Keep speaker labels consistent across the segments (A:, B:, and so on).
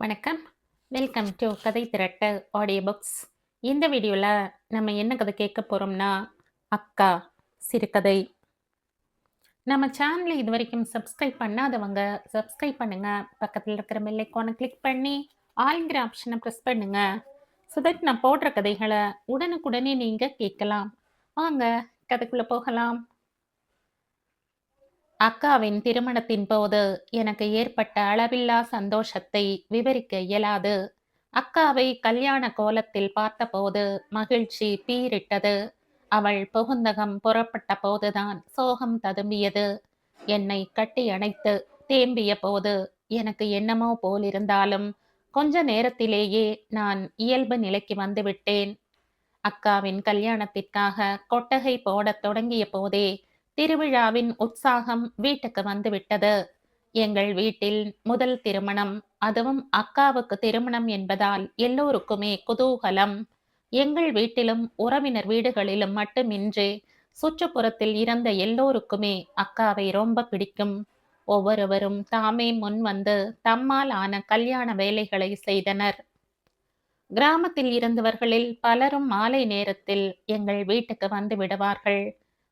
A: வணக்கம். Welcome to கதை திரட்டு audio books. இந்த வீடியோல நம்ம என்ன கதை கேட்க போறோம்னா, அக்கா சிறுகதை. நம்ம சேனலை இதுவரைக்கும் சப்ஸ்கிரைப் பண்ணாதவங்க சப்ஸ்கிரைப் பண்ணுங்க. பக்கத்தில் இருக்கிற பெல் ஐகானை கிளிக் பண்ணி ஆல்ங்கிற ஆப்ஷனை ப்ரெஸ் பண்ணுங்க. ஸோ தட் நான் போடுற கதைகளை உடனுக்குடனே நீங்க கேட்கலாம். வாங்க கதைக்குள்ள போகலாம். அக்காவின் திருமணத்தின் போது எனக்கு ஏற்பட்ட அளவில்லா சந்தோஷத்தை விவரிக்க இயலாது. அக்காவை கல்யாண கோலத்தில் பார்த்தபோது மகிழ்ச்சி பீரிட்டது. அவள் புகுந்தகம் புறப்பட்ட போதுதான் சோகம் ததும்பியது. என்னை கட்டி அணைத்து தேம்பிய போது எனக்கு என்னமோ போலிருந்தாலும் கொஞ்ச நேரத்திலேயே நான் இயல்பு நிலைக்கு வந்துவிட்டேன். அக்காவின் கல்யாணத்திற்காக கொட்டகை போடத் தொடங்கிய போதே திருவிழாவின் உற்சாகம் வீட்டுக்கு வந்துவிட்டது. எங்கள் வீட்டில் முதல் திருமணம், அதுவும் அக்காவுக்கு திருமணம் என்பதால் எல்லோருக்குமே குதூகலம். எங்கள் வீட்டிலும் உறவினர் வீடுகளிலும் மட்டுமின்றி சுற்றுப்புறத்தில் இருந்த எல்லோருக்குமே அக்காவை ரொம்ப பிடிக்கும். ஒவ்வொருவரும் தாமே முன் வந்து தம்மால் ஆன கல்யாண வேலைகளை செய்தனர். கிராமத்தில் இருந்தவர்களில் பலரும் மாலை நேரத்தில் எங்கள் வீட்டுக்கு வந்து விடுவார்கள்.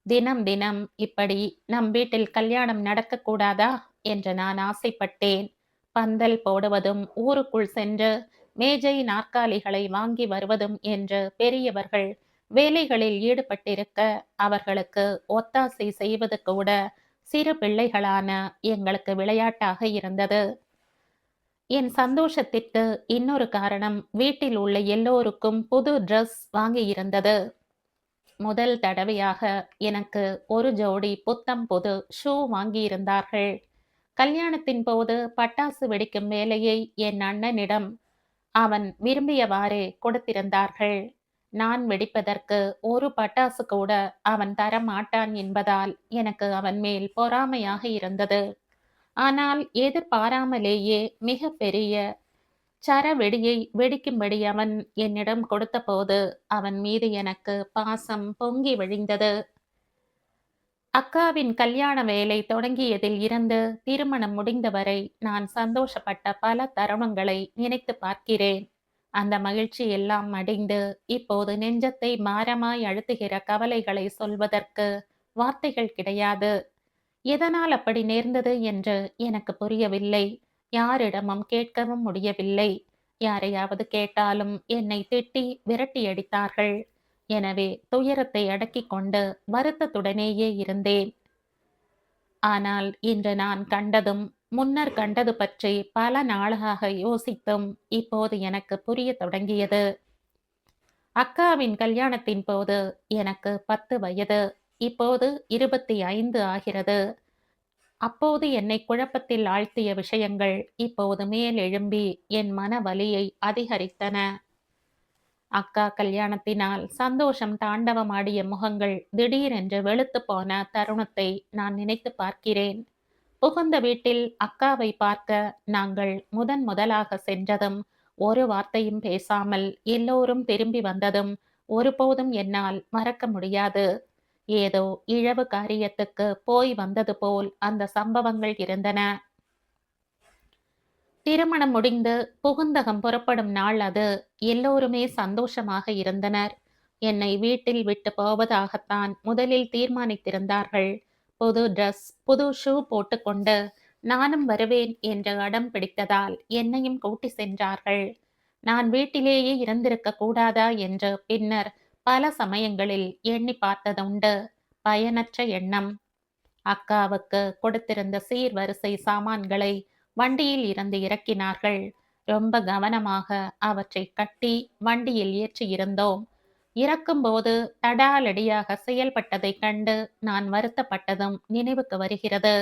A: தினம் தினம் இப்படி நம் வீட்டில் கல்யாணம் நடக்கக்கூடாதா என்று நான் ஆசைப்பட்டேன். பந்தல் போடுவதும் ஊருக்குள் சென்று மேஜை நாற்காலிகளை வாங்கி வருவதும் என்று பெரியவர்கள் வேலைகளில் ஈடுபட்டிருக்க அவர்களுக்கு ஒத்தாசை செய்வது கூட சிறு பிள்ளைகளான எங்களுக்கு விளையாட்டாக இருந்தது. என் சந்தோஷத்திற்கு இன்னொரு காரணம் வீட்டில் உள்ள எல்லோருக்கும் புது ட்ரெஸ் வாங்கியிருந்தது. முதல் தடவையாக எனக்கு ஒரு ஜோடி புத்தம் புது ஷூ வாங்கியிருந்தார்கள். கல்யாணத்தின் போது பட்டாசு வெடிக்கும் வேலையை என் அண்ணனிடம் அவன் விரும்பியவாறே கொடுத்திருந்தார்கள். நான் வெடிப்பதற்கு ஒரு பட்டாசு கூட அவன் தரமாட்டான் என்பதால் எனக்கு அவன் மேல் பொறாமையாக இருந்தது. ஆனால் எதிர்பாராமலேயே மிக பெரிய சரவெடியை வெடிக்கும்படி அவன் என்னிடம் கொடுத்தபோது அவன் மீது எனக்கு பாசம் பொங்கி வழிந்தது. அக்காவின் கல்யாண வேலை தொடங்கியதில் இருந்து திருமணம் முடிந்தவரை நான் சந்தோஷப்பட்ட பல தருணங்களை நினைத்து பார்க்கிறேன். அந்த மகிழ்ச்சி எல்லாம் மடிந்து இப்போது நெஞ்சத்தை பாரமாய் அழுத்துகிற கவலைகளை சொல்வதற்கு வார்த்தைகள் கிடையாது. எதனால் அப்படி நேர்ந்தது என்று எனக்கு புரியவில்லை. யாரிடமும் கேட்கவும் முடியவில்லை. யாரையாவது கேட்டாலும் என்னை திட்டி விரட்டி அடித்தார்கள். எனவே துயரத்தை அடக்கிக் கொண்டு வருத்தத்துடனேயே இருந்தேன். ஆனால் இன்று நான் கண்டதும் முன்னர் கண்டது பற்றி பல நாளாக யோசித்தும் இப்போது எனக்கு புரிய தொடங்கியது. அக்காவின் கல்யாணத்தின் போது எனக்கு 10 வயது. இப்போது 25 ஆகிறது. அப்போது என்னை குழப்பத்தில் ஆழ்த்திய விஷயங்கள் இப்போது மேல் எழும்பி என் மன வலியை அதிகரித்தன. அக்கா கல்யாணத்தினால் சந்தோஷம் தாண்டவமாடிய முகங்கள் திடீரென்று வெளுத்து போன தருணத்தை நான் நினைத்து பார்க்கிறேன். புகுந்த வீட்டில் அக்காவை பார்க்க நாங்கள் முதலாக சென்றதும் ஒரு வார்த்தையும் பேசாமல் எல்லோரும் திரும்பி வந்ததும் ஒருபோதும் என்னால் மறக்க முடியாது. ஏதோ இழவு காரியத்துக்கு போய் வந்தது போல் அந்த சம்பவங்கள் இருந்தன. திருமணம் முடிந்து புகுந்தகம் புறப்படும் நாள் அது. எல்லோருமே சந்தோஷமாக இருந்தனர். என்னை வீட்டில் விட்டு போவதாகத்தான் முதலில் தீர்மானித்திருந்தார்கள். புது ட்ரெஸ் புது ஷூ போட்டுக்கொண்டு நானும் வருவேன் என்று அடம் பிடித்ததால் என்னையும் கூட்டி சென்றார்கள். நான் வீட்டிலேயே இருந்திருக்க கூடாதா என்று பின்னர் பல சமயங்களில் எண்ணி பார்த்ததுண்டு. பயனற்ற எண்ணம். அக்காவுக்கு கொடுத்திருந்த சீர்வரிசை சாமான்களை வண்டியில் இருந்து இறக்கினார்கள். ரொம்ப கவனமாக அவற்றை கட்டி வண்டியில் ஏற்றியிருந்தோம். இறக்கும்போது தடாலடியாக செயல்பட்டதை கண்டு நான் வருத்தப்பட்டதும் நினைவுக்கு வருகிறது.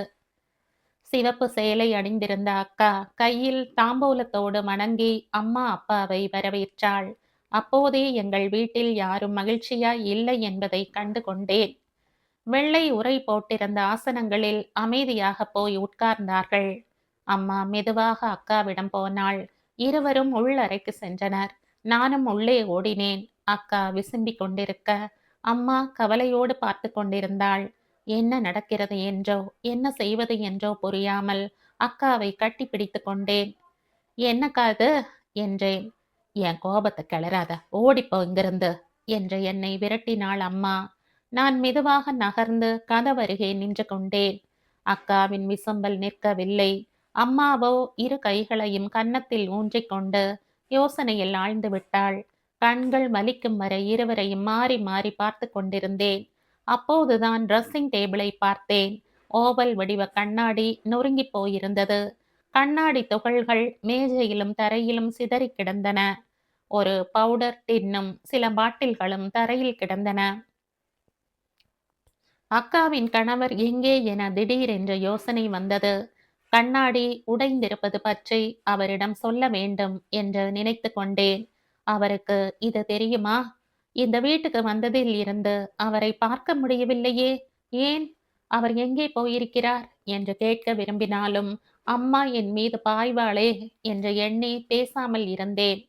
A: சிவப்பு சேலை அணிந்திருந்த அக்கா கையில் தாம்பூலத்தோடு வணங்கி அம்மா அப்பாவை வரவேற்றாள். அப்போதே எங்கள் வீட்டில் யாரும் மகிழ்ச்சியாய் இல்லை என்பதை கண்டு கொண்டேன். வெள்ளை உரை போட்டிருந்த ஆசனங்களில் அமைதியாக போய் உட்கார்ந்தார்கள். அம்மா மெதுவாக அக்காவிடம் போனாள். இருவரும் உள்ளறைக்கு சென்றனர். நானும் உள்ளே ஓடினேன். அக்கா விசும்பிக் கொண்டிருக்க அம்மா கவலையோடு பார்த்து கொண்டிருந்தாள். என்ன நடக்கிறது என்றோ என்ன செய்வது என்றோ புரியாமல் அக்காவை கட்டி பிடித்து கொண்டேன். என்னக்கா இது என்றேன். என் கோபத்தை கிளறாத, ஓடிப்போ இங்கிருந்து என்று என்னை விரட்டினாள் அம்மா. நான் மெதுவாக நகர்ந்து கதவருகே நின்று கொண்டேன். அக்காவின் விசம்பல் நிற்கவில்லை. அம்மாவோ இரு கைகளையும் கன்னத்தில் ஊன்றிக்கொண்டு யோசனையில் ஆழ்ந்து விட்டாள். கண்கள் வலிக்கும் வரை இருவரையும் மாறி மாறி பார்த்து கொண்டிருந்தேன். அப்போதுதான் ட்ரெஸ்ஸிங் டேபிளை பார்த்தேன். ஓவல் வடிவ கண்ணாடி நொறுங்கி போயிருந்தது. கண்ணாடி துகள்கள் மேஜையிலும் தரையிலும் சிதறி கிடந்தன. ஒரு பவுடர் டின்னும் சில பாட்டில்களும் தரையில் கிடந்தன. அக்காவின் கணவர் எங்கே என திடீரென்று யோசனை வந்தது. கண்ணாடி உடைந்திருப்பது பற்றி அவரிடம் சொல்ல வேண்டும் என்று நினைத்து கொண்டேன். அவருக்கு இது தெரியுமா? இந்த வீட்டுக்கு வந்ததில் இருந்து அவரை பார்க்க முடியவில்லையே, ஏன்? அவர் எங்கே போயிருக்கிறார் என்று கேட்க விரும்பினாலும் அம்மா என் மீது பாய்வாளே என்று எண்ணி பேசாமல் இருந்தேன்.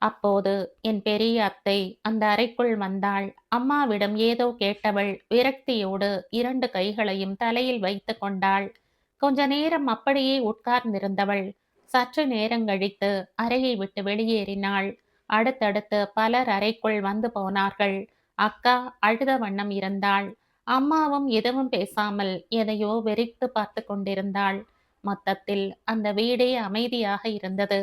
A: அப்போது என் பெரிய அத்தை அந்த அறைக்குள் வந்தாள். அம்மாவிடம் ஏதோ கேட்டவள் விரக்தியோடு 2 கைகளையும் தலையில் வைத்து கொண்டாள். கொஞ்ச நேரம் அப்படியே உட்கார்ந்திருந்தவள் சற்று நேரங்கழித்து அறையை விட்டு வெளியேறினாள். அடுத்தடுத்து பலர் அறைக்குள் வந்து போனார்கள். அக்கா அழுத வண்ணம் இருந்தாள். அம்மாவும் எதுவும் பேசாமல் எதையோ வெறித்து பார்த்து கொண்டிருந்தாள். மொத்தத்தில் அந்த வீடே அமைதியாக இருந்தது.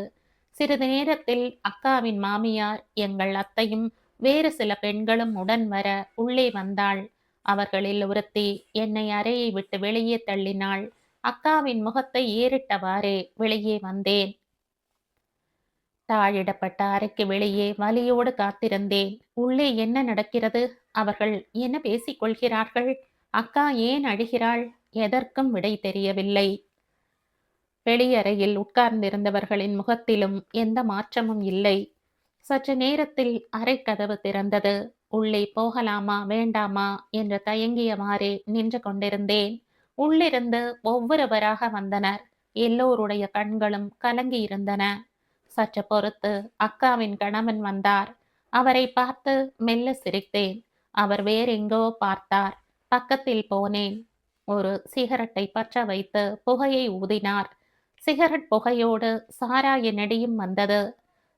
A: சிறிது நேரத்தில் அக்காவின் மாமியார், எங்கள் அத்தையும் வேறு சில பெண்களும் உடன் வர உள்ளே வந்தாள். அவர்களில் ஒருத்தி என்னை அறையை விட்டு வெளியே தள்ளினாள். அக்காவின் முகத்தை ஏறிட்டவாறே வெளியே வந்தேன். தாழிடப்பட்ட அறைக்கு வெளியே வலியோடு காத்திருந்தேன். உள்ளே என்ன நடக்கிறது? அவர்கள் என்ன பேசிக் கொள்கிறார்கள்? அக்கா ஏன் அழுகிறாள்? எதற்கும் விடை தெரியவில்லை. வெளியறையில் உட்கார்ந்திருந்தவர்களின் முகத்திலும் எந்த மாற்றமும் இல்லை. சற்று நேரத்தில் அறைக்கதவு திறந்தது. உள்ளே போகலாமா வேண்டாமா என்று தயங்கியவாறே நின்று கொண்டிருந்தேன். உள்ளிருந்து ஒவ்வொருவராக வந்தனர். எல்லோருடைய கண்களும் கலங்கியிருந்தன. சற்று பொறுத்து அக்காவின் கணவன் வந்தார். அவரை பார்த்து மெல்ல சிரித்தேன். அவர் வேறெங்கோ பார்த்தார். பக்கத்தில் போனேன். ஒரு சிகரெட்டை பற்ற வைத்து புகையை ஊதினார். சிகரெட் புகையோடு சாராய நெடியும் வந்தது.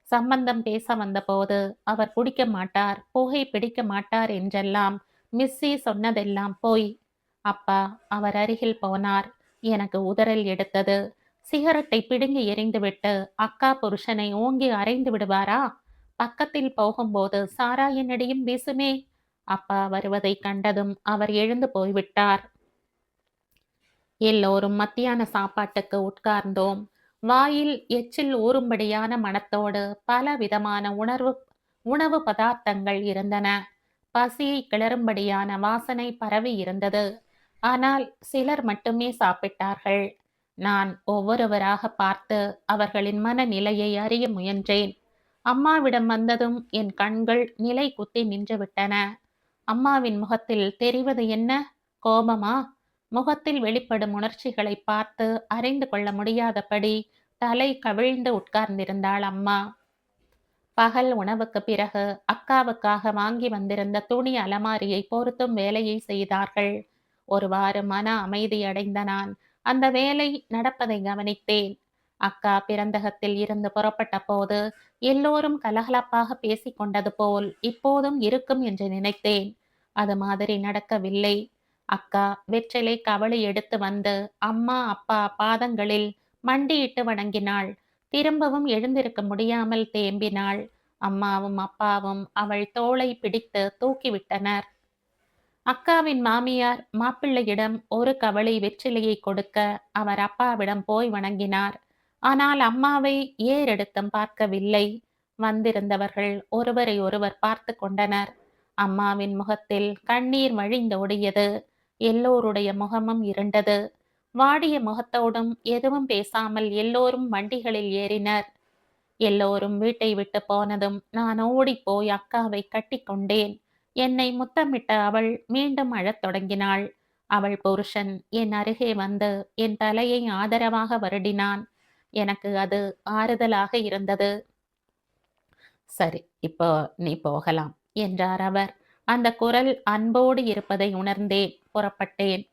A: சம்பந்தம் பேச வந்தபோது அவர் குடிக்க மாட்டார், புகை பிடிக்க மாட்டார் என்றெல்லாம் மிஸ்ஸி சொன்னதெல்லாம் போய். அப்பா அவர் அருகில் போனார். எனக்கு உதறல் எடுத்தது. சிகரெட்டை பிடுங்கி எறிந்துவிட்டு அக்கா புருஷனை ஓங்கி அறைந்து விடுவாரா? பக்கத்தில் போகும்போது சாராய நெடியும் வீசுமே. அப்பா வருவதை கண்டதும் அவர் எழுந்து போய்விட்டார். எல்லோரும் மத்தியான சாப்பாட்டுக்கு உட்கார்ந்தோம். வாயில் எச்சில் ஊறும்படியான மணத்தோடு பல விதமான உணவு பதார்த்தங்கள் இருந்தன. பசியை கிளறும்படியான வாசனை பரவி இருந்தது. ஆனால் சிலர் மட்டுமே சாப்பிட்டார்கள். நான் ஒவ்வொருவராக பார்த்து அவர்களின் மனநிலையை அறிய முயன்றேன். அம்மாவிடம் வந்ததும் என் கண்கள் நிலை குத்தி நின்றுவிட்டன. அம்மாவின் முகத்தில் தெரிவது என்ன? கோபமா? முகத்தில் வெளிப்படும் உணர்ச்சிகளை பார்த்து அறிந்து கொள்ள முடியாதபடி தலை கவிழ்ந்து உட்கார்ந்திருந்தாள் அம்மா. பகல் உணவுக்கு பிறகு அக்காவுக்காக வாங்கி வந்திருந்த துணி அலமாரியை பொருத்தும் வேலையை செய்தார்கள். ஒருவாறு மன அமைதி அடைந்த நான் அந்த வேலை நடப்பதை கவனித்தேன். அக்கா பிறந்தகத்தில் இருந்து புறப்பட்ட போது எல்லோரும் கலகலப்பாக பேசிக் கொண்டது போல் இப்போதும் இருக்கும் என்று நினைத்தேன். அது மாதிரி நடக்கவில்லை. அக்கா வெற்றிலை கவளி எடுத்து வந்து அம்மா அப்பா பாதங்களில் மண்டியிட்டு வணங்கினாள். திரும்பவும் எழுந்திருக்க முடியாமல் தேம்பினாள். அம்மாவும் அப்பாவும் அவள் தோளை பிடித்து தூக்கிவிட்டனர். அக்காவின் மாமியார் மாப்பிள்ளையிடம் ஒரு கவளி வெற்றிலையை கொடுக்க அவர் அப்பாவிடம் போய் வணங்கினார். ஆனால் அம்மாவை ஏறெடுத்தும் பார்க்கவில்லை. வந்திருந்தவர்கள் ஒருவரை ஒருவர் பார்த்து கொண்டனர். அம்மாவின் முகத்தில் கண்ணீர் வழிந்தோடியது. எல்லோருடைய முகமும் இருண்டது. வாடிய முகத்தோடும் எதுவும் பேசாமல் எல்லோரும் வண்டிகளில் ஏறினர். எல்லோரும் வீட்டை விட்டு போனதும் நான் ஓடிப்போய் அக்காவை கட்டிக்கொண்டேன். என்னை முத்தமிட்ட அவள் மீண்டும் அழத் தொடங்கினாள். அவள் புருஷன் என் அருகே வந்து என் தலையை ஆதரவாக வருடினான். எனக்கு அது ஆறுதலாக இருந்தது. சரி, இப்போ நீ போகலாம் என்றார் அவர். அந்த குரல் அன்போடு இருப்பதை உணர்ந்தேன். புறப்பட்டேன்.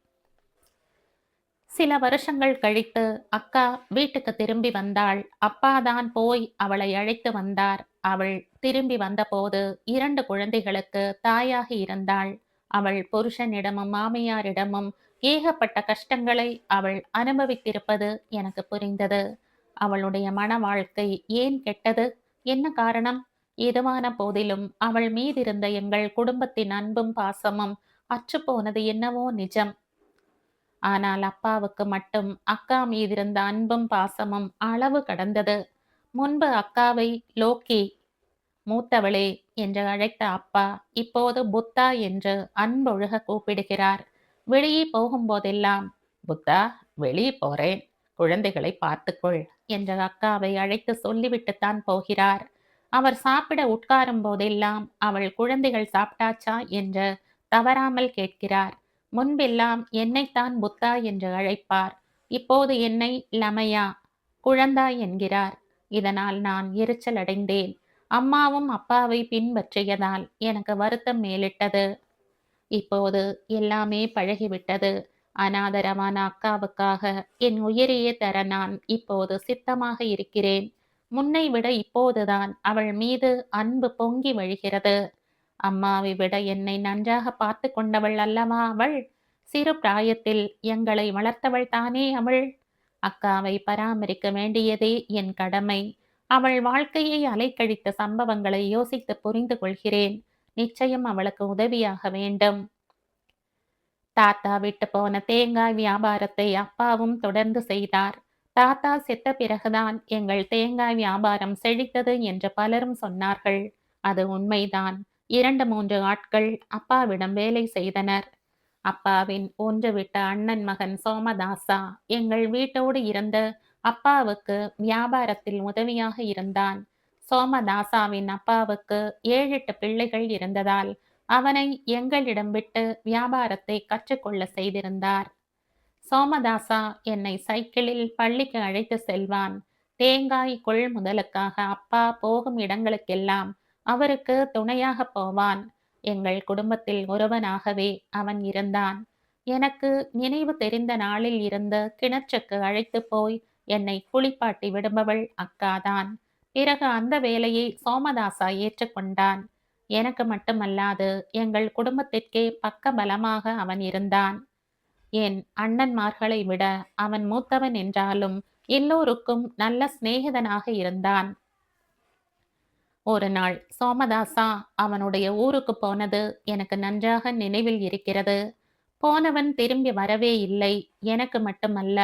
A: சில வருஷங்கள் கழித்து அக்கா வீட்டுக்கு திரும்பி வந்தாள். அப்பாதான் போய் அவளை அழைத்து வந்தார். அவள் திரும்பி வந்தபோது 2 குழந்தைகளுக்கு தாயாகி இருந்தாள். அவள் புருஷனிடமும் மாமியாரிடமும் ஏகப்பட்ட கஷ்டங்களை அவள் அனுபவித்திருப்பது எனக்கு புரிந்தது. அவளுடைய மன வாழ்க்கை ஏன் கெட்டது? என்ன காரணம்? எதுவான போதிலும் அவள் மீதிருந்த எங்கள் குடும்பத்தின் அன்பும் பாசமும் அற்றுப்போனது என்னவோ நிஜம். ஆனால் அப்பாவுக்கு மட்டும் அக்கா மீதிருந்த அன்பும் பாசமும் அளவு கடந்தது. முன்பு அக்காவை லோக்கி, மூத்தவளே என்று அழைத்த அப்பா இப்போது புத்தா என்று அன்பொழுக கூப்பிடுகிறார். வெளியே போகும்போதெல்லாம், புத்தா, வெளியே போறேன், குழந்தைகளை பார்த்துக்கொள் என்ற அக்காவை அழைத்து சொல்லிவிட்டுத்தான் போகிறார். அவர் சாப்பிட உட்காரும் போதெல்லாம் அவள் குழந்தைகள் சாப்பிட்டாச்சா என்று தவறாமல் கேட்கிறார். முன்பெல்லாம் என்னைத்தான் புத்தா என்று அழைப்பார். இப்போது என்னை லமையா, குழந்தாய் என்கிறார். இதனால் நான் எரிச்சல் அடைந்தேன். அம்மாவும் அப்பாவை பின்பற்றியதால் எனக்கு வருத்தம் மேலிட்டது. இப்போது எல்லாமே பழகிவிட்டது. அனாதரவான அக்காவுக்காக என் உயிரையே தர நான் இப்போது சித்தமாக இருக்கிறேன். முன்னை விட இப்போதுதான் அவள் மீது அன்பு பொங்கி வழிகிறது. அம்மாவை விட என்னை நன்றாக பார்த்து கொண்டவள் அல்லவா அவள்? சிறு பிராயத்தில் எங்களை வளர்த்தவள் தானே அவள். அக்காவை பராமரிக்க வேண்டியதே என் கடமை. அவள் வாழ்க்கையை அலைக்கழித்த சம்பவங்களை யோசித்து புரிந்து கொள்கிறேன். நிச்சயம் அவளுக்கு உதவியாக வேண்டும். தாத்தா விட்டு போன தேங்காய் வியாபாரத்தை அப்பாவும் தொடர்ந்து செய்தார். தாத்தா செத்த பிறகுதான் எங்கள் தேங்காய் வியாபாரம் செழித்தது என்று பலரும் சொன்னார்கள். அது உண்மைதான். 2-3 ஆட்கள் அப்பாவிடம் வேலை செய்தனர். அப்பாவின் ஒன்றுவிட்ட அண்ணன் மகன் சோமதாசா எங்கள் வீட்டோடு இருந்த அப்பாவுக்கு வியாபாரத்தில் உதவியாக இருந்தான். சோமதாசாவின் அப்பாவுக்கு 7-8 பிள்ளைகள் இருந்ததால் அவனை எங்களிடம் விட்டு வியாபாரத்தை கற்றுக்கொள்ள செய்திருந்தார். சோமதாசா என்னை சைக்கிளில் பள்ளிக்கு அழைத்து செல்வான். தேங்காய் கொள்முதலுக்காக அப்பா போகும் இடங்களுக்கெல்லாம் அவருக்கு துணையாக போவான். எங்கள் குடும்பத்தில் ஒருவனாகவே அவன் இருந்தான். எனக்கு நினைவு தெரிந்த நாளில் இருந்து கிணற்றுக்கு அழைத்து போய் என்னை குளிப்பாட்டி விடுபவள் அக்காதான். பிறகு அந்த வேலையை சோமதாசா ஏற்றுக்கொண்டான். எனக்கு மட்டுமல்லாது எங்கள் குடும்பத்திற்கே பக்க பலமாக அவன் இருந்தான். என் அண்ணன்மார்களை விட அவன் மூத்தவன் என்றாலும் எல்லோருக்கும் நல்ல சிநேகிதனாக இருந்தான். ஒரு நாள் சோமதாசா அவனுடைய ஊருக்கு போனது எனக்கு நன்றாக நினைவில் இருக்கிறது. போனவன் திரும்பி வரவே இல்லை. எனக்கு மட்டுமல்ல,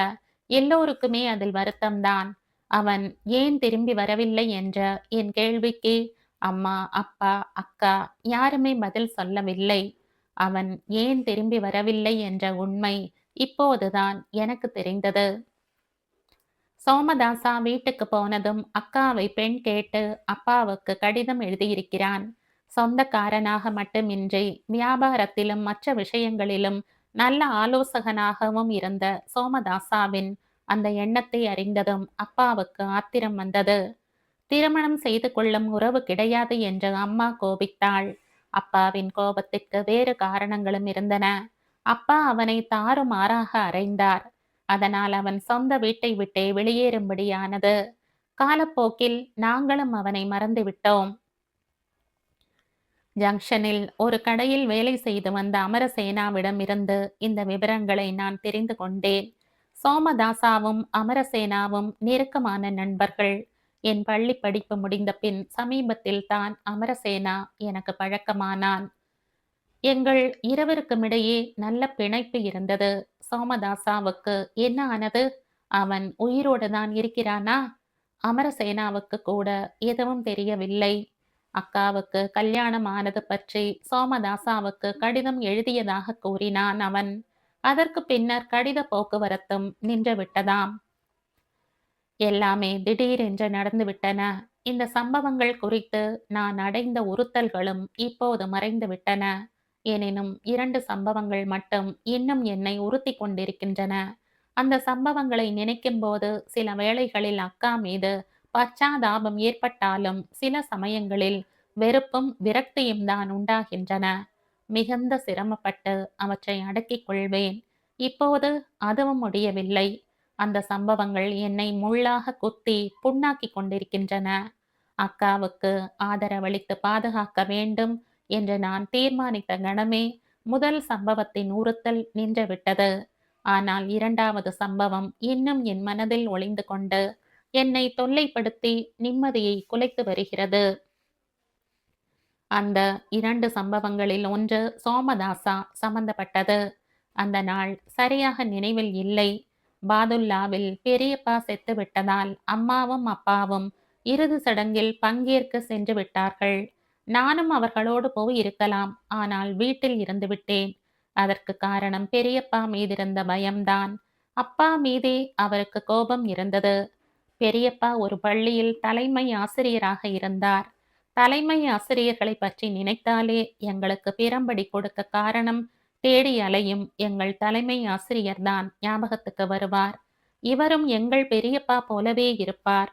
A: எல்லோருக்குமே அதில் வருத்தம்தான். அவன் ஏன் திரும்பி வரவில்லை என்ற என் கேள்விக்கு அம்மா, அப்பா, அக்கா யாருமே பதில் சொல்லவில்லை. அவன் ஏன் திரும்பி வரவில்லை என்ற உண்மை இப்போதுதான் எனக்கு தெரிந்தது. சோமதாசா வீட்டுக்கு போனதும் அக்காவை பெண் கேட்டு அப்பாவுக்கு கடிதம் எழுதியிருக்கிறான். சொந்தக்காரனாக மட்டுமின்றி வியாபாரத்திலும் மற்ற விஷயங்களிலும் நல்ல ஆலோசகனாகவும் இருந்த சோமதாசாவின் அந்த எண்ணத்தை அறிந்ததும் அப்பாவுக்கு ஆத்திரம் வந்தது. திருமணம் செய்து கொள்ளும் உறவு கிடையாது என்று அம்மா கோபித்தாள். அப்பாவின் கோபத்திற்கு வேறு காரணங்களும் இருந்தன. அப்பா அவனை தாறுமாறாக அறைந்தார். அதனால் அவன் சொந்த வீட்டை விட்டே வெளியேறும்படியானது. காலப்போக்கில் நாங்களும் அவனை மறந்துவிட்டோம். ஜங்ஷனில் ஒரு கடையில் வேலை செய்து வந்த அமரசேனாவிடம் இருந்து இந்த விவரங்களை நான் தெரிந்து கொண்டேன். சோமதாசாவும் அமரசேனாவும் நெருக்கமான நண்பர்கள். என் பள்ளி படிப்பு முடிந்த பின் சமீபத்தில் தான் அமரசேனா எனக்கு பழக்கமானான். எங்கள் இருவருக்கும் இடையே நல்ல பிணைப்பு இருந்தது. சோமதாசாவுக்கு என்ன ஆனது? அவன் உயிரோடு தான் இருக்கிறானா? அமரசேனாவுக்கு கூட எதுவும் தெரியவில்லை. அக்காவுக்கு கல்யாணம் ஆனது பற்றி சோமதாசாவுக்கு கடிதம் எழுதியதாக கூறினான் அவன். அதற்கு பின்னர் கடித போக்குவரத்தும் நின்று விட்டதாம். எல்லாமே திடீரென்று நடந்துவிட்டன. இந்த சம்பவங்கள் குறித்து நான் அடைந்த உறுத்தல்களும் இப்போது மறைந்து விட்டன. எனினும் 2 சம்பவங்கள் மட்டும் இன்னும் என்னை உறுத்தி கொண்டிருக்கின்றன. அந்த சம்பவங்களை நினைக்கும்போது சில வேளைகளில் அக்கா மீது பச்சாதாபம் ஏற்பட்டாலும் சில சமயங்களில் வெறுப்பும் விரக்தியும் தான் உண்டாகின்றன. மிகுந்த சிரமப்பட்டு அவற்றை அடக்கிக் கொள்வேன். இப்போது அதுவும் முடியவில்லை. அந்த சம்பவங்கள் என்னை முள்ளாக குத்தி புண்ணாக்கிக் கொண்டிருக்கின்றன. அக்காவுக்கு ஆதரவளித்து பாதுகாக்க வேண்டும் என்று நான் தீர்மானித்த கணமே முதல் சம்பவத்தின் உறுத்தல் நின்றுவிட்டது. ஆனால் இரண்டாவது சம்பவம் இன்னும் என் மனதில் ஒளிந்து கொண்டு என்னை தொல்லைப்படுத்தி நிம்மதியை குலைத்து வருகிறது. அந்த 2 சம்பவங்களில் ஒன்று சோமதாசா சம்பந்தப்பட்டது. அந்த நாள் சரியாக நினைவில் இல்லை. பாதுல்லாவில் பெரியப்பா செத்து விட்டதால் அம்மாவும் அப்பாவும் இறுதி சடங்கில் பங்கேற்க சென்று விட்டார்கள். நானும் அவர்களோடு போய் இருக்கலாம். ஆனால் வீட்டில் இருந்து விட்டேன். அதற்கு காரணம் பெரியப்பா மீதிருந்த பயம்தான். அப்பா மீதே அவருக்கு கோபம் இருந்தது. பெரியப்பா ஒரு பள்ளியில் தலைமை ஆசிரியராக இருந்தார். தலைமை ஆசிரியர்களை பற்றி நினைத்தாலே எங்களுக்கு பிரம்படி கொடுக்க காரணம் தேடி அலையும் எங்கள் தலைமை ஆசிரியர்தான் ஞாபகத்துக்கு வருவார். இவரும் எங்கள் பெரியப்பா போலவே இருப்பார்.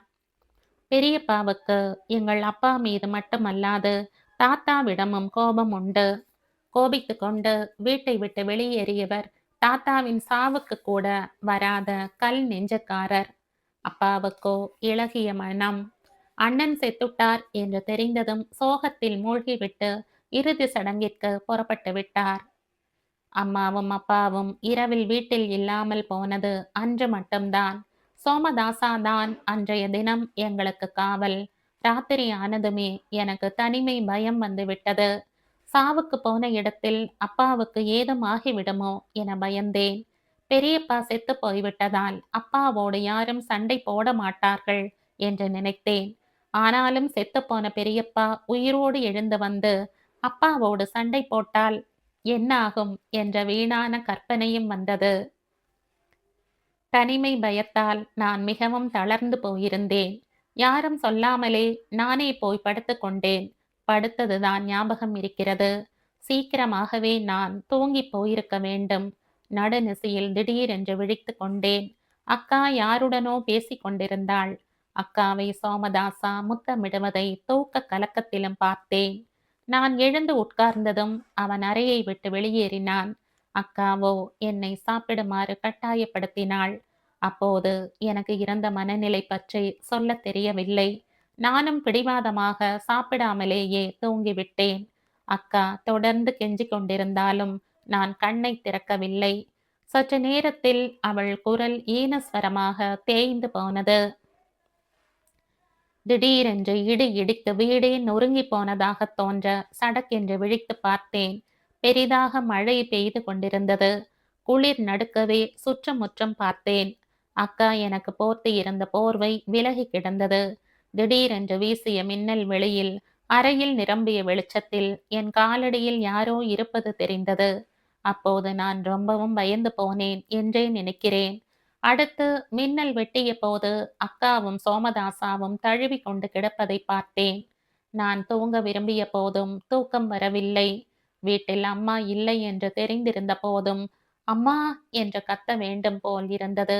A: பெரியப்பாவுக்கு எங்கள் அப்பா மீது மட்டுமல்லாது தாத்தாவிடமும் கோபம் உண்டு. கோபித்துக் கொண்டு வீட்டை விட்டு வெளியேறியவர் தாத்தாவின் சாவுக்கு கூட வராத கல் நெஞ்சக்காரர். அப்பாவுக்கோ இளகிய மனம். அண்ணன் செத்துட்டார் என்று தெரிந்ததும் சோகத்தில் மூழ்கிவிட்டு இறுதி சடங்கிற்கு புறப்பட்டு விட்டார். அம்மாவும் அப்பாவும் இரவில் வீட்டில் இல்லாமல் போனது அன்று மட்டும்தான். சோமதாசா தான் அன்றைய தினம் எங்களுக்கு காவல். ராத்திரி ஆனதுமே எனக்கு தனிமை பயம் வந்து விட்டது. சாவுக்கு போன இடத்தில் அப்பாவுக்கு ஏதும் ஆகிவிடுமோ என பயந்தேன். பெரியப்பா செத்து போய்விட்டதால் அப்பாவோடு யாரும் சண்டை போட மாட்டார்கள் என்று நினைத்தேன். ஆனாலும் செத்துப்போன பெரியப்பா உயிரோடு எழுந்து வந்து அப்பாவோடு சண்டை போட்டால் என்ன ஆகும் என்ற வீணான கற்பனையும் வந்தது. தனிமை பயத்தால் நான் மிகவும் தளர்ந்து போயிருந்தேன். யாரும் சொல்லாமலே நானே போய் படுத்துக் கொண்டேன். படுத்ததுதான் ஞாபகம் இருக்கிறது. சீக்கிரமாகவே நான் தூங்கி போயிருக்க வேண்டும். நடுநிசியில் திடீரென்று விழித்து கொண்டேன். அக்கா யாருடனோ பேசிக் கொண்டிருந்தாள். அக்காவை சோமதாசா முத்தமிடுவதை தூக்க கலக்கத்திலும் பார்த்தேன். நான் எழுந்து உட்கார்ந்ததும் அவன் அறையை விட்டு வெளியேறினான். அக்காவோ என்னை சாப்பிடுமாறு கட்டாயப்படுத்தினாள். அப்போது எனக்கு இருந்த மனநிலை பற்றி சொல்லத் தெரியவில்லை. நானும் பிடிவாதமாக சாப்பிடாமலேயே தூங்கிவிட்டேன். அக்கா தொடர்ந்து கெஞ்சிக் கொண்டிருந்தாலும் நான் கண்ணை திறக்கவில்லை. சற்று நேரத்தில் அவள் குரல் ஈனஸ்வரமாக தேய்ந்து போனது. திடீரென்று இடி இடித்து வீடே நொறுங்கி போனதாக தோன்ற சடக்கென்று விழித்து பார்த்தேன். பெரிதாக மழை பெய்து கொண்டிருந்தது. குளிர் நடுக்கவே சுற்றுமுற்றும் பார்த்தேன். அக்கா எனக்கு போர்த்தி இருந்த போர்வை விலகி கிடந்தது. திடீரென்று வீசிய மின்னல் வெளியில் அறையில் நிரம்பிய வெளிச்சத்தில் என் காலடியில் யாரோ இருப்பது தெரிந்தது. அப்போது நான் ரொம்பவும் பயந்து போனேன் என்றே நினைக்கிறேன். அடுத்து மின்னல் வெட்டிய போது அக்காவும் சோமதாசாவும் தழுவி கொண்டு கிடப்பதை பார்த்தேன். நான் தூங்க விரும்பிய போதும் தூக்கம் வரவில்லை. வீட்டில் அம்மா இல்லை என்று தெரிந்திருந்த போதும் அம்மா என்று கத்த வேண்டும் போல் இருந்தது.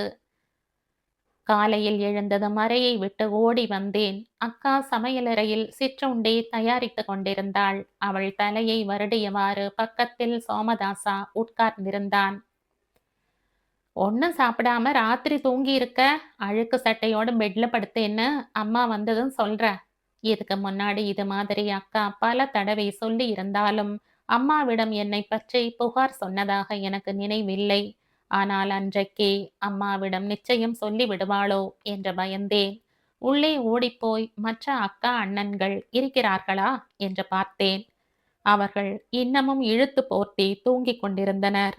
A: காலையில் எழுந்ததும் அறையை விட்டு ஓடி வந்தேன். அக்கா சமையலறையில் சிற்றுண்டி தயாரித்துக் கொண்டிருந்தாள். அவள் தலையை வருடியவாறு பக்கத்தில் சோமதாசா உட்கார்ந்திருந்தான். ஒன்னும் சாப்பிடாம ராத்திரி தூங்கி இருக்க, அழுக்கு சட்டையோட பெட்ல படுத்தேன்னு அம்மா வந்ததும் சொல்ற. இதுக்கு முன்னாடி இது மாதிரி அக்கா பல தடவை சொல்லி இருந்தாலும் அம்மாவிடம் என்னை பற்றி புகார் சொன்னதாக எனக்கு நினைவில்லை. ஆனால் அன்றைக்கே அம்மாவிடம் நிச்சயம் சொல்லி விடுவாளோ என்று பயந்தேன். உள்ளே ஓடிப்போய் மற்ற அக்கா அண்ணன்கள் இருக்கிறார்களா என்று பார்த்தேன். அவர்கள் இன்னமும் இழுத்து போர்த்தி தூங்கிக் கொண்டிருந்தனர்.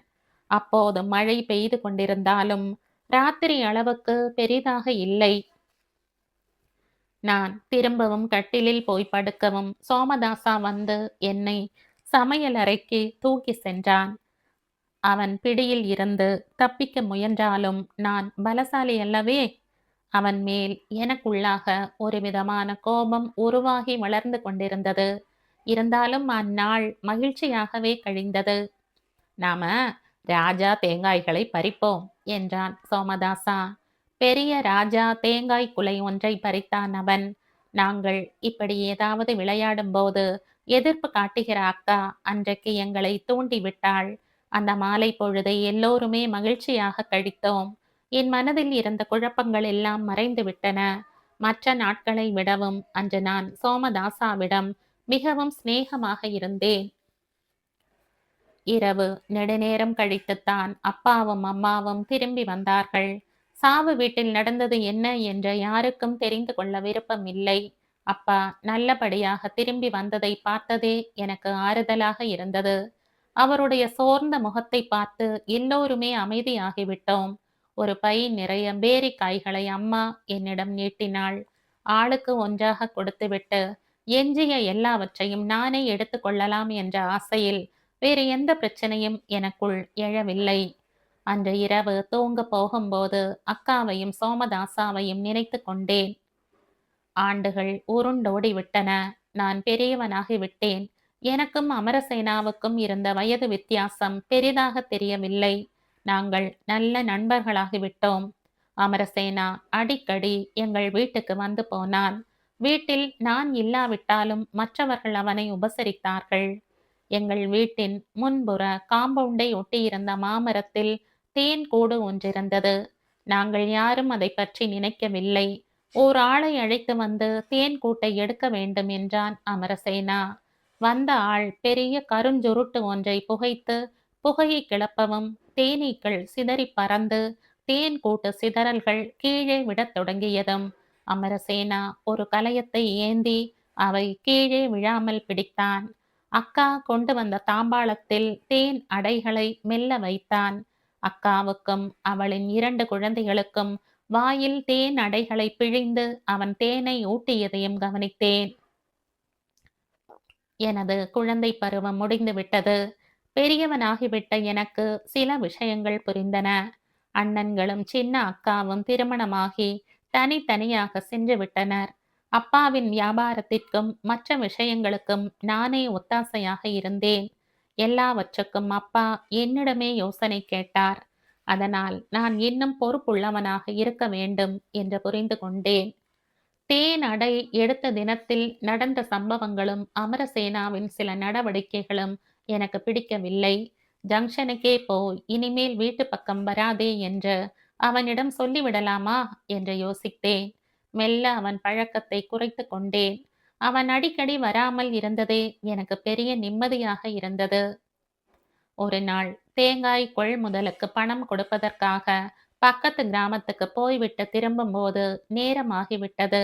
A: அப்போது மழை பெய்து கொண்டிருந்தாலும் ராத்திரி அளவுக்கு பெரிதாக இல்லை. நான் திரும்பவும் கட்டிலில் போய் படுக்கவும் சோமதாசா வந்து என்னை சமையலறைக்கு தூக்கி சென்றான். அவன் பிடியில் இருந்து தப்பிக்க முயன்றாலும் நான் பலசாலி அல்லவே. அவன் மேல் எனக்குள்ளாக ஒரு விதமான கோபம் உருவாகி வளர்ந்து கொண்டிருந்தது. இருந்தாலும் அந்நாள் மகிழ்ச்சியாகவே கழிந்தது. நாம ராஜா தேங்காய்களை பறிப்போம் என்றான் சோமதாசா. பெரிய ராஜா தேங்காய் குலை ஒன்றை பறித்தான் அவன். நாங்கள் இப்படி ஏதாவது விளையாடும் போது எதிர்ப்பு காட்டுகிற அக்கா அன்றைக்கு எங்களை தூண்டி விட்டாள். அந்த மாலை பொழுதை எல்லோருமே மகிழ்ச்சியாக கழித்தோம். என் மனதில் இருந்த குழப்பங்கள் எல்லாம் மறைந்து விட்டன. மற்ற நாட்களை விடவும் அன்று நான் சோமதாசாவிடம் மிகவும் சிநேகமாக இருந்தேன். இரவு நெடுநேரம் கழித்துத்தான் அப்பாவும் அம்மாவும் திரும்பி வந்தார்கள். சாவு வீட்டில் நடந்தது என்ன என்று யாருக்கும் தெரிந்து கொள்ள விருப்பம் இல்லை. அப்பா நல்லபடியாக திரும்பி வந்ததை பார்த்ததே எனக்கு ஆறுதலாக இருந்தது. அவருடைய சோர்ந்த முகத்தை பார்த்து எல்லோருமே அமைதியாகிவிட்டோம். ஒரு பை நிறைய பேரிக்காய்களை அம்மா என்னிடம் நீட்டினாள். ஆளுக்கு ஒன்றாக கொடுத்துவிட்டு எஞ்சிய எல்லாவற்றையும் நானே எடுத்துக்கொள்ளலாம் என்ற ஆசையில் வேறு எந்த பிரச்சனையும் எனக்குள் எழவில்லை. அன்று இரவு தூங்கப் போகும்போது அக்காவையும் சோமதாசாவையும் நினைத்து கொண்டேன். ஆண்டுகள் உருண்டோடி விட்டன. நான் பெரியவனாகி விட்டேன். எனக்கும் அமரசேனாவுக்கும் இருந்த வயது வித்தியாசம் பெரிதாக தெரியவில்லை. நாங்கள் நல்ல நண்பர்களாகிவிட்டோம். அமரசேனா அடிக்கடி எங்கள் வீட்டுக்கு வந்து போனான். வீட்டில் நான் இல்லாவிட்டாலும் மற்றவர்கள் அவனை உபசரித்தார்கள். எங்கள் வீட்டின் முன்புற காம்பவுண்டை ஒட்டியிருந்த மாமரத்தில் தேன் கூடு ஒன்றிருந்தது. நாங்கள் யாரும் அதை பற்றி நினைக்கவில்லை. ஓர் ஆளை அழைத்து வந்து தேன் கூட்டை எடுக்க வேண்டும் என்றான் அமரசேனா. வந்த ஆள் பெரிய கருஞ்சுருட்டு ஒன்றை புகைத்து புகையை கிளப்பவும் தேனீக்கள் சிதறி பறந்து தேன் கூட்டு சிதறல்கள் கீழே விடத் தொடங்கியதும் அமரசேனா ஒரு கலயத்தை ஏந்தி அவை கீழே விழாமல் பிடித்தான். அக்கா கொண்டு வந்த தாம்பாளத்தில் தேன் அடைகளை மெல்ல வைத்தான். அக்காவுக்கும் அவளின் 2 குழந்தைகளுக்கும் வாயில் தேன் அடைகளை பிழிந்து அவன் தேனை ஊட்டியதையும் கவனித்தேன். எனது குழந்தை பருவம் முடிந்து விட்டது. பெரியவனாகிவிட்ட எனக்கு சில விஷயங்கள் புரிந்தன. அண்ணன்களும் சின்ன அக்காவும் திருமணமாகி தனித்தனியாக சென்று விட்டனர். அப்பாவின் வியாபாரத்திற்கும் மற்ற விஷயங்களுக்கும் நானே ஒத்தாசையாக இருந்தேன். எல்லாவற்றுக்கும் அப்பா என்னிடமே யோசனை கேட்டார். அதனால் நான் இன்னும் பொறுப்புள்ளவனாக இருக்க வேண்டும் என்று புரிந்து கொண்டேன். தேன் அடை எடுத்த தினத்தில் நடந்த சம்பவங்களும் அமரசேனாவின் சில நடவடிக்கைகளும் எனக்கு பிடிக்கவில்லை. ஜங்ஷனுக்கே போய் இனிமேல் வீட்டு பக்கம் வராதே என்று அவனிடம் சொல்லிவிடலாமா என்று யோசித்தேன். மெல்ல அவன் பழக்கத்தை குறைத்து கொண்டேன். அவன் அடிக்கடி வராமல் இருந்ததே எனக்கு பெரிய நிம்மதியாக இருந்தது. ஒரு நாள் தேங்காய் கொள்முதலுக்கு பணம் கொடுப்பதற்காக பக்கத்து கிராமத்துக்கு போய்விட்டு திரும்பும்போது நேரமாகிவிட்டது.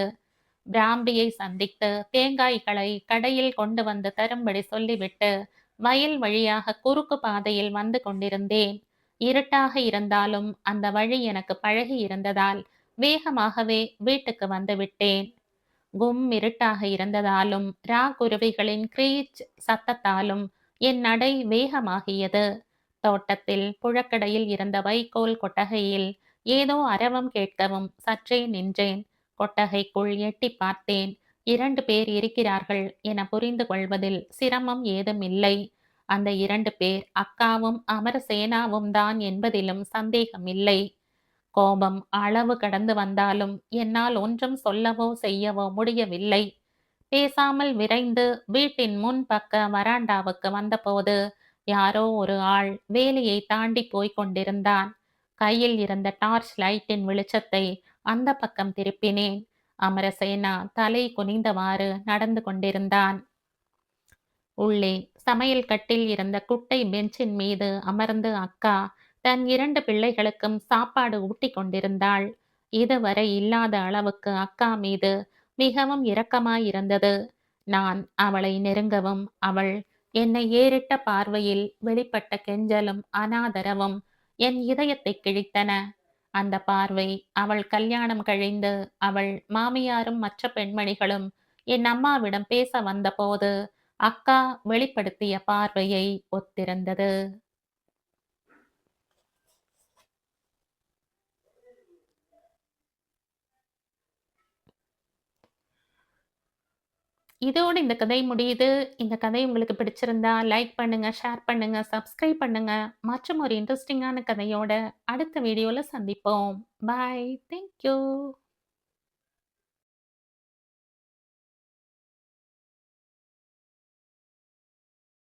A: பிராம்பியை சந்தித்து தேங்காய்களை கடையில் கொண்டு வந்து தரும்படி சொல்லிவிட்டு வயல் வழியாக குறுக்கு பாதையில் வந்து கொண்டிருந்தேன். இருட்டாக இருந்தாலும் அந்த வழி எனக்கு பழகி இருந்ததால் வேகமாகவே வீட்டுக்கு வந்து விட்டேன். இருட்டாக இருந்ததாலும் ராக்குருவிகளின் கிரீச் சத்தத்தாலும் என் நடை வேகமாகியது. தோட்டத்தில் புழக்கடையில் இருந்த வைக்கோல் கொட்டகையில் ஏதோ அரவம் கேட்கவும் சற்றே நின்றேன். கொட்டகைக்குள் எட்டி பார்த்தேன். 2 பேர் இருக்கிறார்கள் என புரிந்து கொள்வதில் சிரமம் ஏதும் இல்லை. அந்த 2 பேர் அக்காவும் அமரசேனாவும் தான் என்பதிலும் சந்தேகமில்லை. கோபம் அளவு கடந்து வந்தாலும் என்னால் ஒன்றும் சொல்லவோ செய்யவோ முடியவில்லை. பேசாமல் விரைந்து வீட்டின் முன் பக்க வராண்டாவுக்கு வந்தபோது யாரோ ஒரு ஆள் வேலியை தாண்டி போய்க் கொண்டிருந்தான். கையில் இருந்த டார்ச் லைட்டின் வெளிச்சத்தை அந்த பக்கம் திருப்பினேன். அமரசேனா தலை குனிந்தவாறு நடந்து கொண்டிருந்தான். உள்ளே சமையல் கட்டில் இருந்த குட்டை பெஞ்சின் மீது அமர்ந்து அக்கா தன் 2 பிள்ளைகளுக்கும் சாப்பாடு ஊட்டி கொண்டிருந்தாள். இதுவரை இல்லாத அளவுக்கு அக்கா மீது மிகவும் இரக்கமாயிருந்தது. நான் அவளை நெருங்கவும் அவள் என்னை ஏறிட்ட பார்வையில் வெளிப்பட்ட கெஞ்சலும் அனாதரவும் என் இதயத்தை கிழித்தன. அந்த பார்வை அவள் கல்யாணம் கழிந்து அவள் மாமியாரும் மற்ற பெண்மணிகளும் என் அம்மாவிடம் பேச வந்தபோது அக்கா வெளிப்படுத்திய பார்வையை ஒத்திருந்தது. இதோடு இந்த கதை முடியுது. இந்த கதை உங்களுக்கு பிடிச்சிருந்தா லைக் பண்ணுங்க, ஷேர் பண்ணுங்க, சப்ஸ்கிரைப் பண்ணுங்க. மற்றும் ஒரு இன்ட்ரெஸ்டிங்கான கதையோட அடுத்த வீடியோல சந்திப்போம். பாய். Thank you.